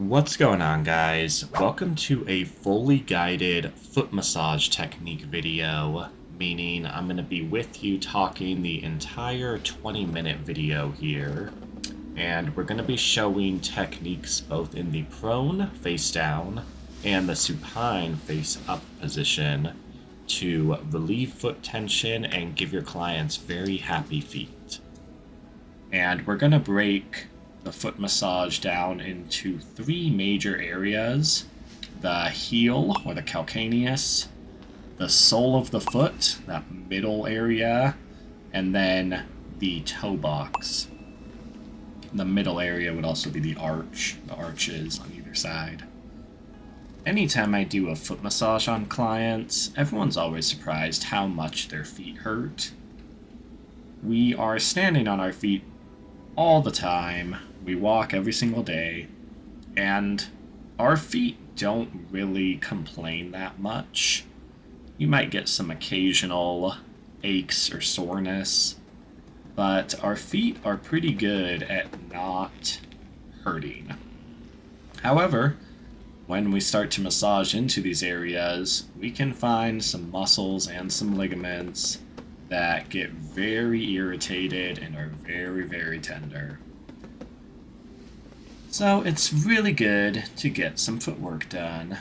What's going on, guys? Welcome to a fully guided foot massage technique video, meaning I'm going to be with you talking the entire 20-minute video here, and we're going to be showing techniques both in the prone, face down, and the supine, face up position to relieve foot tension and give your clients very happy feet. And we're going to break the foot massage down into three major areas: the heel, or the calcaneus, the sole of the foot, that middle area, and then the toe box. The middle area would also be the arches on either side. Anytime I do a foot massage on clients, everyone's always surprised how much their feet hurt. We are standing on our feet all the time. We walk every single day, and our feet don't really complain that much. You might get some occasional aches or soreness, but our feet are pretty good at not hurting. However, when we start to massage into these areas, we can find some muscles and some ligaments that get very irritated and are very, very tender. So it's really good to get some footwork done.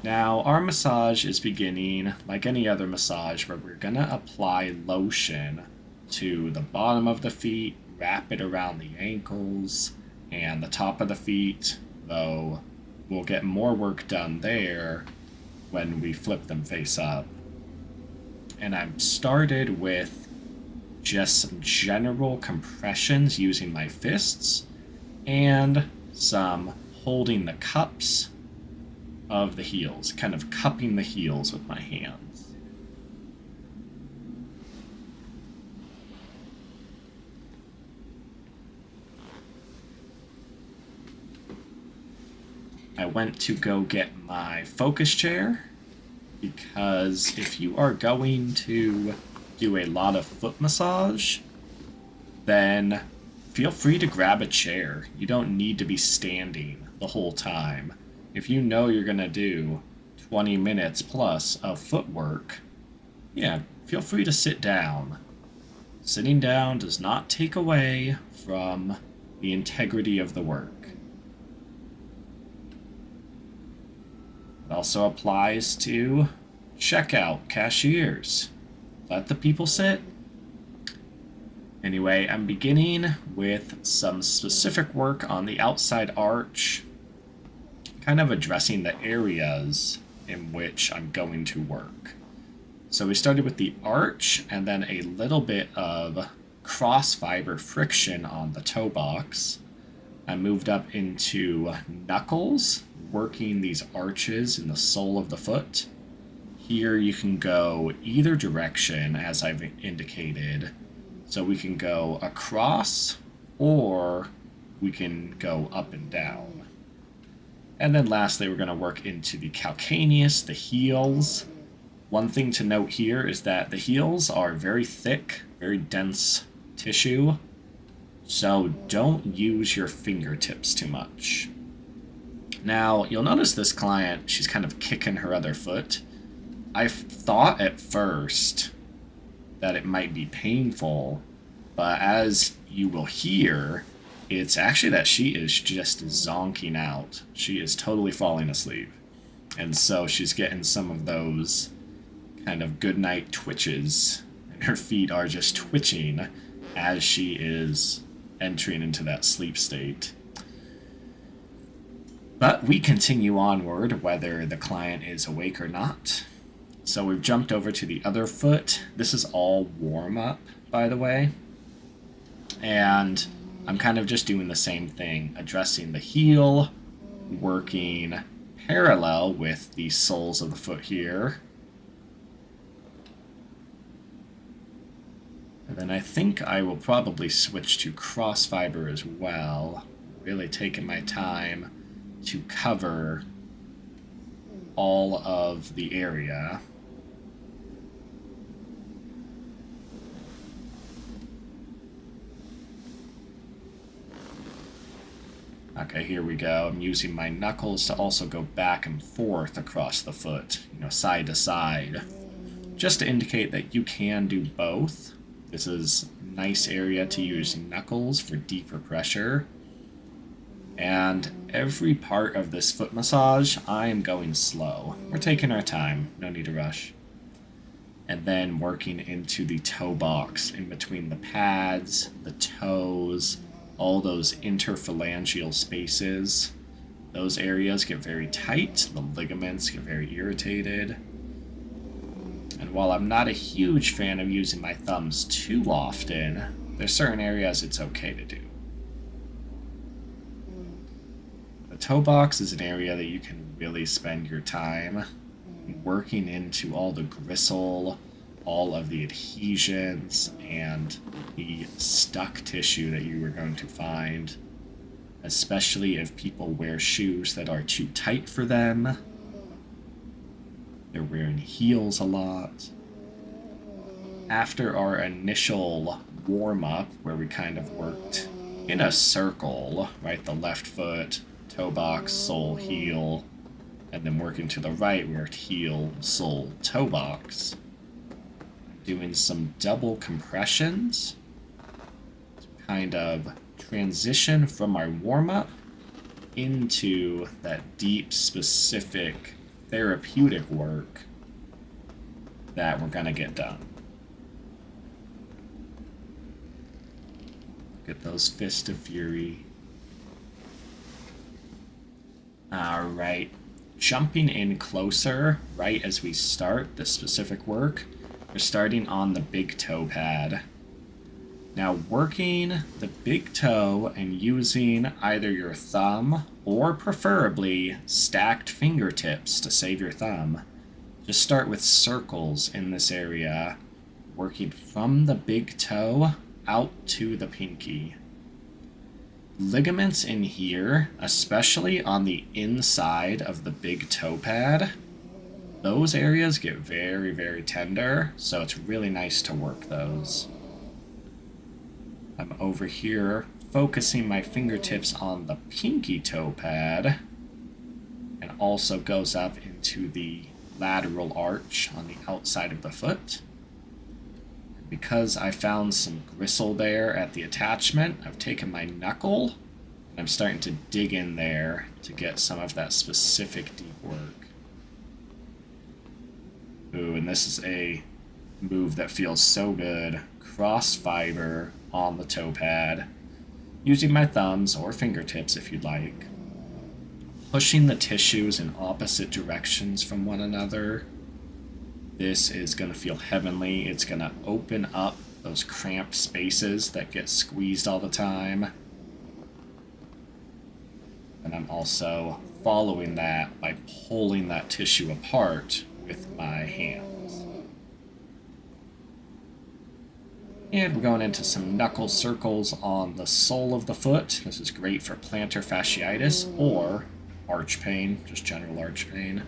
Now, our massage is beginning like any other massage, where we're going to apply lotion to the bottom of the feet, wrap it around the ankles and the top of the feet, though we'll get more work done there when we flip them face up. And I'm started with just some general compressions using my fists and some holding the cups of the heels, kind of cupping the heels with my hands. I went to go get my focus chair, because if you are going to do a lot of foot massage, then feel free to grab a chair. You don't need to be standing the whole time. If you know you're going to do 20 minutes plus of footwork, yeah, feel free to sit down. Sitting down does not take away from the integrity of the work. It also applies to checkout, cashiers. Let the people sit. Anyway, I'm beginning with some specific work on the outside arch, kind of addressing the areas in which I'm going to work. So we started with the arch, and then a little bit of cross fiber friction on the toe box. I moved up into knuckles, working these arches in the sole of the foot. Here you can go either direction, as I've indicated. So we can go across, or we can go up and down. And then lastly, we're going to work into the calcaneus, the heels. One thing to note here is that the heels are very thick, very dense tissue, so don't use your fingertips too much. Now, you'll notice this client, she's kind of kicking her other foot. I thought at first that it might be painful, but as you will hear, it's actually that she is just zonking out. She is totally falling asleep. And so she's getting some of those kind of goodnight twitches, and her feet are just twitching as she is entering into that sleep state. But we continue onward whether the client is awake or not. So we've jumped over to the other foot. This is all warm-up, by the way. And I'm kind of just doing the same thing, addressing the heel, working parallel with the soles of the foot here. And then I think I will probably switch to cross fiber as well, really taking my time to cover all of the area. Okay, here we go. I'm using my knuckles to also go back and forth across the foot, side to side, just to indicate that you can do both. This is a nice area to use knuckles for deeper pressure. And every part of this foot massage, I am going slow. We're taking our time, no need to rush. And then working into the toe box, in between the pads, the toes, all those interphalangeal spaces. Those areas get very tight, the ligaments get very irritated. And while I'm not a huge fan of using my thumbs too often, there's certain areas it's okay to do. The toe box is an area that you can really spend your time working into all the gristle, all of the adhesions, and the stuck tissue that you are going to find, especially if people wear shoes that are too tight for them. They're wearing heels a lot. After our initial warm-up, where we kind of worked in a circle, right? The left foot, toe box, sole, heel, and then working to the right, we worked heel, sole, toe box. Doing some double compressions to kind of transition from our warm-up into that deep, specific, therapeutic work that we're going to get done. Get those fists of fury. Alright, jumping in closer right as we start the specific work, we're starting on the big toe pad. Now, working the big toe and using either your thumb or preferably stacked fingertips to save your thumb, just start with circles in this area, working from the big toe out to the pinky. Ligaments in here, especially on the inside of the big toe pad, those areas get very, very tender, so it's really nice to work those. I'm over here focusing my fingertips on the pinky toe pad, and also goes up into the lateral arch on the outside of the foot. Because I found some gristle there at the attachment, I've taken my knuckle and I'm starting to dig in there to get some of that specific deep work. Ooh, and this is a move that feels so good. Cross fiber on the toe pad, using my thumbs or fingertips if you'd like. Pushing the tissues in opposite directions from one another. This is going to feel heavenly. It's going to open up those cramped spaces that get squeezed all the time. And I'm also following that by pulling that tissue apart with my hands. And we're going into some knuckle circles on the sole of the foot. This is great for plantar fasciitis or arch pain, just general arch pain.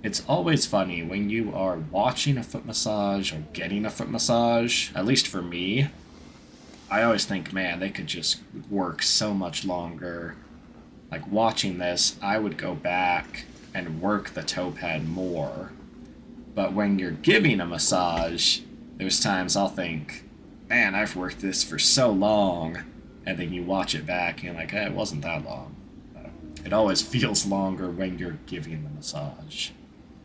It's always funny when you are watching a foot massage or getting a foot massage, at least for me, I always think, man, they could just work so much longer. Like watching this, I would go back and work the toe pad more. But when you're giving a massage, there's times I'll think, man, I've worked this for so long, and then you watch it back and you're like, it wasn't that long. It always feels longer when you're giving the massage.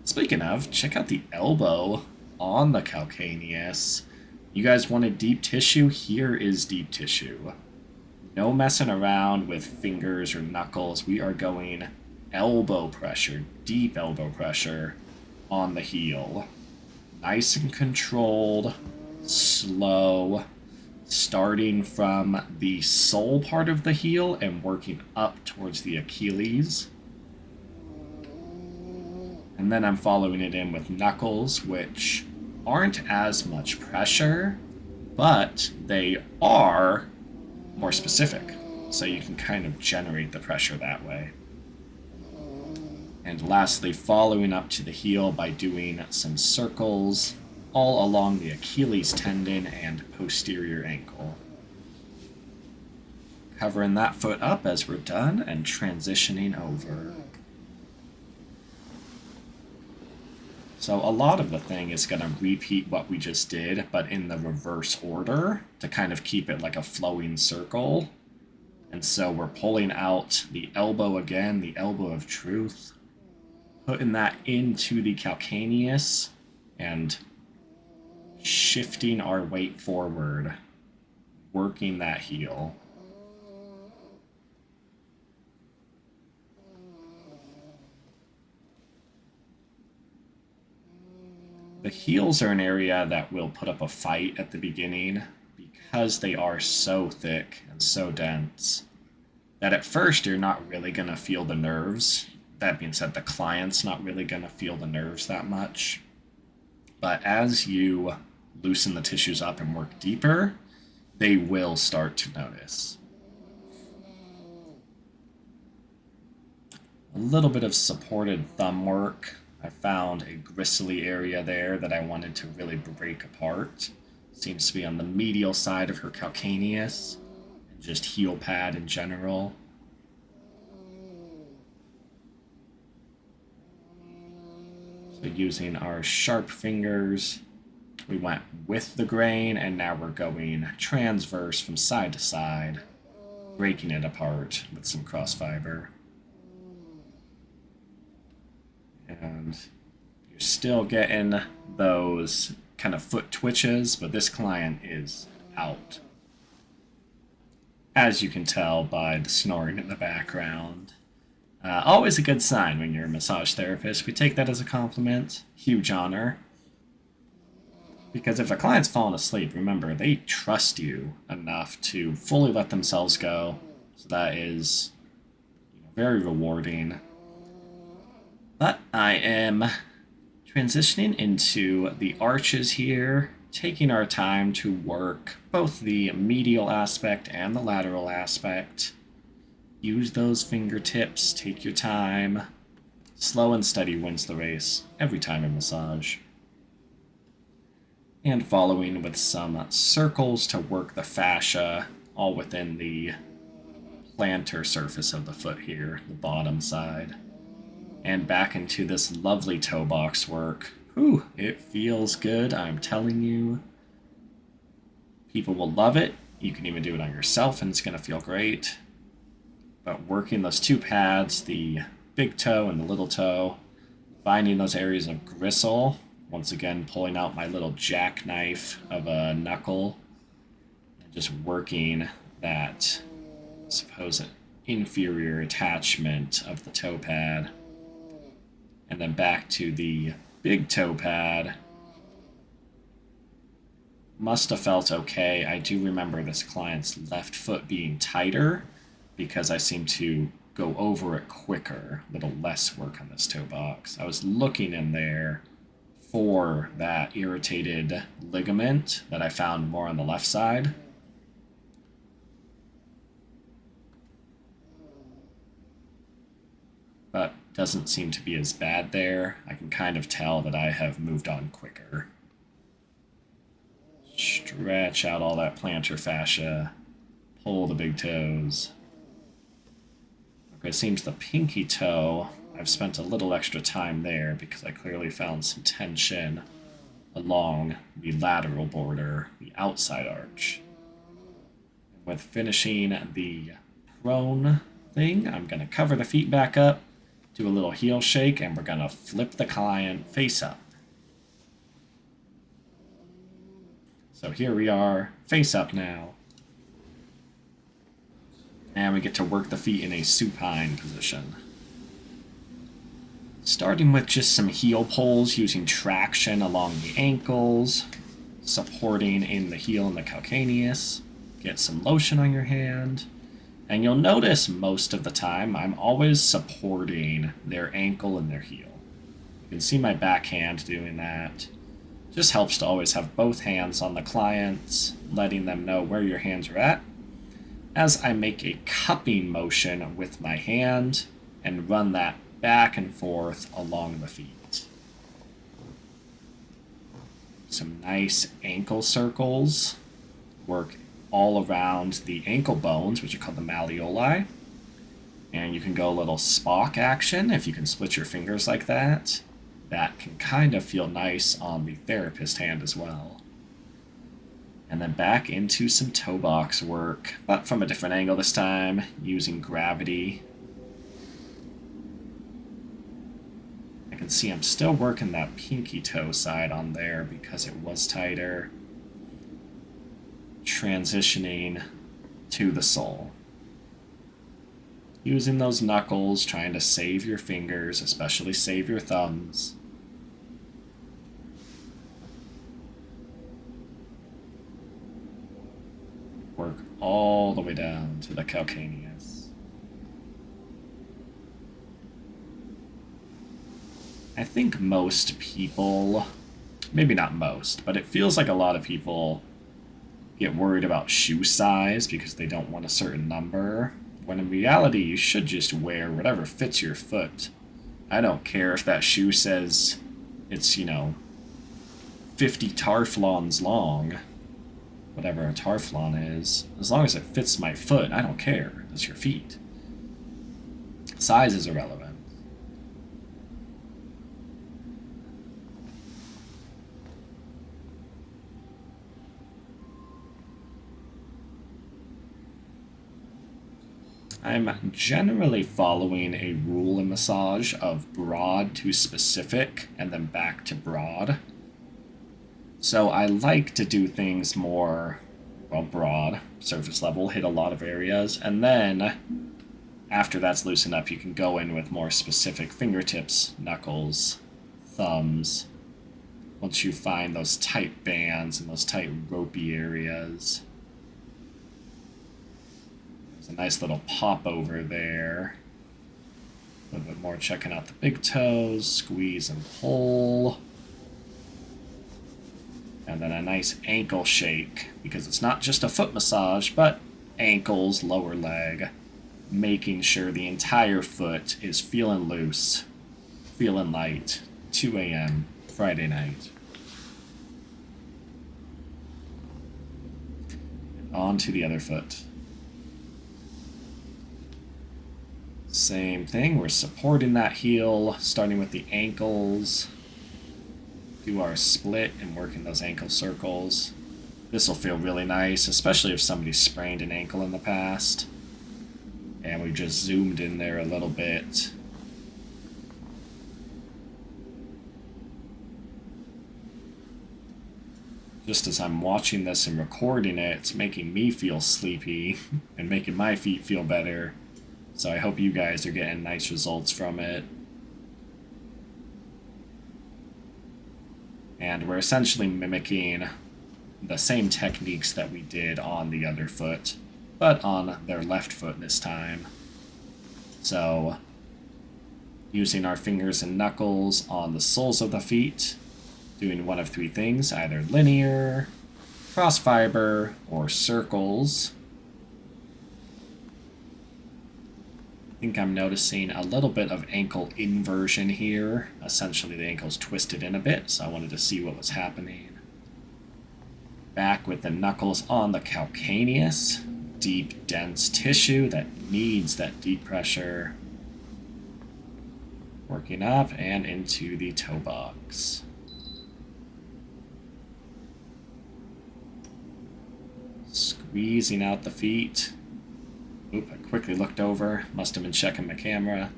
Speaking of, check out the elbow on the calcaneus. You guys wanted deep tissue? Here is deep tissue. No messing around with fingers or knuckles. We are going elbow pressure, deep elbow pressure on the heel. Nice and controlled, slow, starting from the sole part of the heel and working up towards the Achilles. And then I'm following it in with knuckles, which aren't as much pressure, but they are more specific. So you can kind of generate the pressure that way. And lastly, following up to the heel by doing some circles all along the Achilles tendon and posterior ankle. Covering that foot up as we're done and transitioning over. So a lot of the thing is going to repeat what we just did, but in the reverse order to kind of keep it like a flowing circle. And so we're pulling out the elbow again, the elbow of truth, putting that into the calcaneus and shifting our weight forward, working that heel. The heels are an area that will put up a fight at the beginning because they are so thick and so dense that at first you're not really going to feel the nerves. That being said, the client's not really going to feel the nerves that much. But as you loosen the tissues up and work deeper, they will start to notice. A little bit of supported thumb work. I found a gristly area there that I wanted to really break apart. Seems to be on the medial side of her calcaneus and just heel pad in general. So using our sharp fingers, we went with the grain and now we're going transverse from side to side, breaking it apart with some cross fiber. And you're still getting those kind of foot twitches, but this client is out. As you can tell by the snoring in the background. Always a good sign when you're a massage therapist. We take that as a compliment. Huge honor. Because if a client's fallen asleep, remember, they trust you enough to fully let themselves go. So that is very rewarding. But I am transitioning into the arches here, taking our time to work both the medial aspect and the lateral aspect. Use those fingertips, take your time. Slow and steady wins the race every time in massage. And following with some circles to work the fascia, all within the plantar surface of the foot here, the bottom side. And back into this lovely toe box work. Whew, it feels good, I'm telling you. People will love it. You can even do it on yourself and it's going to feel great. But working those two pads, the big toe and the little toe, finding those areas of gristle, once again pulling out my little jackknife of a knuckle, and just working that supposed inferior attachment of the toe pad. And then back to the big toe pad. Must have felt okay. I do remember this client's left foot being tighter because I seem to go over it quicker. A little less work on this toe box. I was looking in there for that irritated ligament that I found more on the left side. But doesn't seem to be as bad there. I can kind of tell that I have moved on quicker. Stretch out all that plantar fascia. Pull the big toes. Okay, it seems the pinky toe, I've spent a little extra time there because I clearly found some tension along the lateral border, the outside arch. With finishing the prone thing, I'm going to cover the feet back up, do a little heel shake, and we're going to flip the client face up. So here we are, face up now. And we get to work the feet in a supine position. Starting with just some heel pulls using traction along the ankles, supporting in the heel and the calcaneus. Get some lotion on your hand. And you'll notice most of the time I'm always supporting their ankle and their heel. You can see my backhand doing that. Just helps to always have both hands on the clients, letting them know where your hands are at, as I make a cupping motion with my hand and run that back and forth along the feet. Some nice ankle circles. Work all around the ankle bones, which are called the malleoli. And you can go a little Spock action if you can split your fingers like that. That can kind of feel nice on the therapist hand as well. And then back into some toe box work, but from a different angle this time, using gravity. I can see I'm still working that pinky toe side on there because it was tighter. Transitioning to the sole. Using those knuckles, trying to save your fingers, especially save your thumbs. Work all the way down to the calcaneus. I think most people, maybe not most, but it feels like a lot of people get worried about shoe size because they don't want a certain number, when in reality you should just wear whatever fits your foot. I don't care if that shoe says it's, 50 tarflons long, whatever a tarflon is. As long as it fits my foot, I don't care. It's your feet. Size is irrelevant. I'm generally following a rule in massage of broad to specific and then back to broad. So I like to do things more, broad, surface level, hit a lot of areas, and then after that's loosened up, you can go in with more specific fingertips, knuckles, thumbs, once you find those tight bands and those tight ropey areas. A nice little pop over there. A little bit more checking out the big toes, squeeze and pull. And then a nice ankle shake, because it's not just a foot massage, but ankles, lower leg, making sure the entire foot is feeling loose, feeling light. 2 a.m. Friday night. And on to the other foot. Same thing, we're supporting that heel, starting with the ankles. Do our split and working those ankle circles. This will feel really nice, especially if somebody's sprained an ankle in the past. And we just zoomed in there a little bit. Just as I'm watching this and recording it, it's making me feel sleepy and making my feet feel better. So I hope you guys are getting nice results from it. And we're essentially mimicking the same techniques that we did on the other foot, but on their left foot this time. So, using our fingers and knuckles on the soles of the feet, doing one of 3 things, either linear, cross fiber, or circles. I think I'm noticing a little bit of ankle inversion here. Essentially, the ankle's twisted in a bit, so I wanted to see what was happening. Back with the knuckles on the calcaneus. Deep, dense tissue that needs that deep pressure. Working up and into the toe box. Squeezing out the feet. Oop, I quickly looked over. Must have been checking my camera.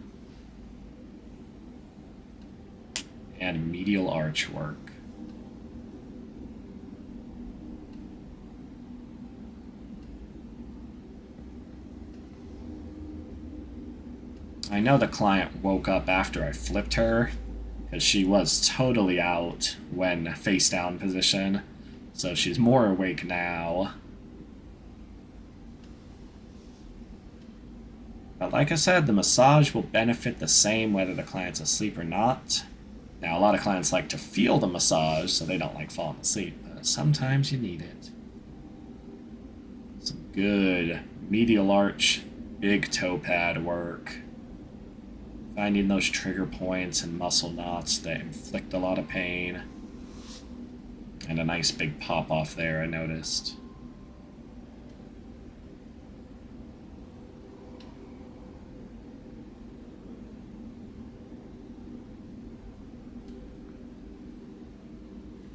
And medial arch work. I know the client woke up after I flipped her, because she was totally out when face down position, so she's more awake now. But like I said, the massage will benefit the same whether the client's asleep or not. Now, a lot of clients like to feel the massage, so they don't like falling asleep, but sometimes you need it. Some good medial arch, big toe pad work. Finding those trigger points and muscle knots that inflict a lot of pain. And a nice big pop off there, I noticed.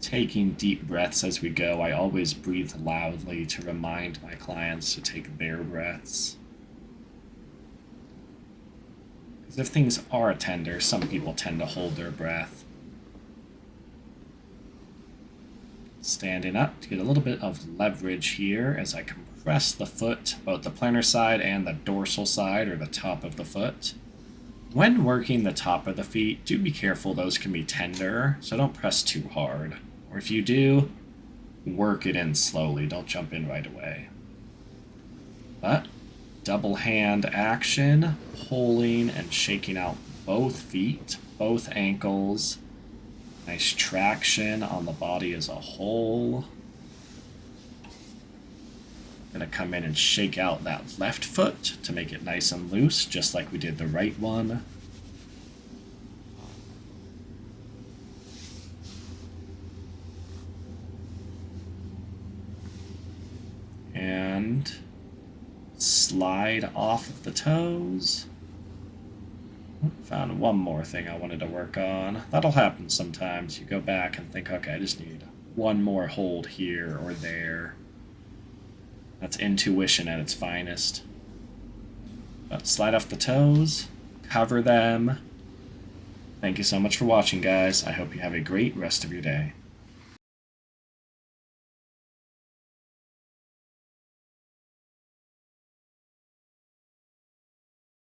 taking deep breaths as we go. I always breathe loudly to remind my clients to take their breaths. Because if things are tender, some people tend to hold their breath. Standing up to get a little bit of leverage here as I compress the foot, both the plantar side and the dorsal side, or the top of the foot. When working the top of the feet, do be careful, those can be tender, so don't press too hard. Or if you do, work it in slowly, don't jump in right away. But double hand action, pulling and shaking out both feet, both ankles. Nice traction on the body as a whole. Gonna come in and shake out that left foot to make it nice and loose, just like we did the right one. And slide off of the toes. Found one more thing I wanted to work on. That'll happen sometimes. You go back and think, okay, I just need one more hold here or there. That's intuition at its finest. But slide off the toes, cover them. Thank you so much for watching, guys. I hope you have a great rest of your day.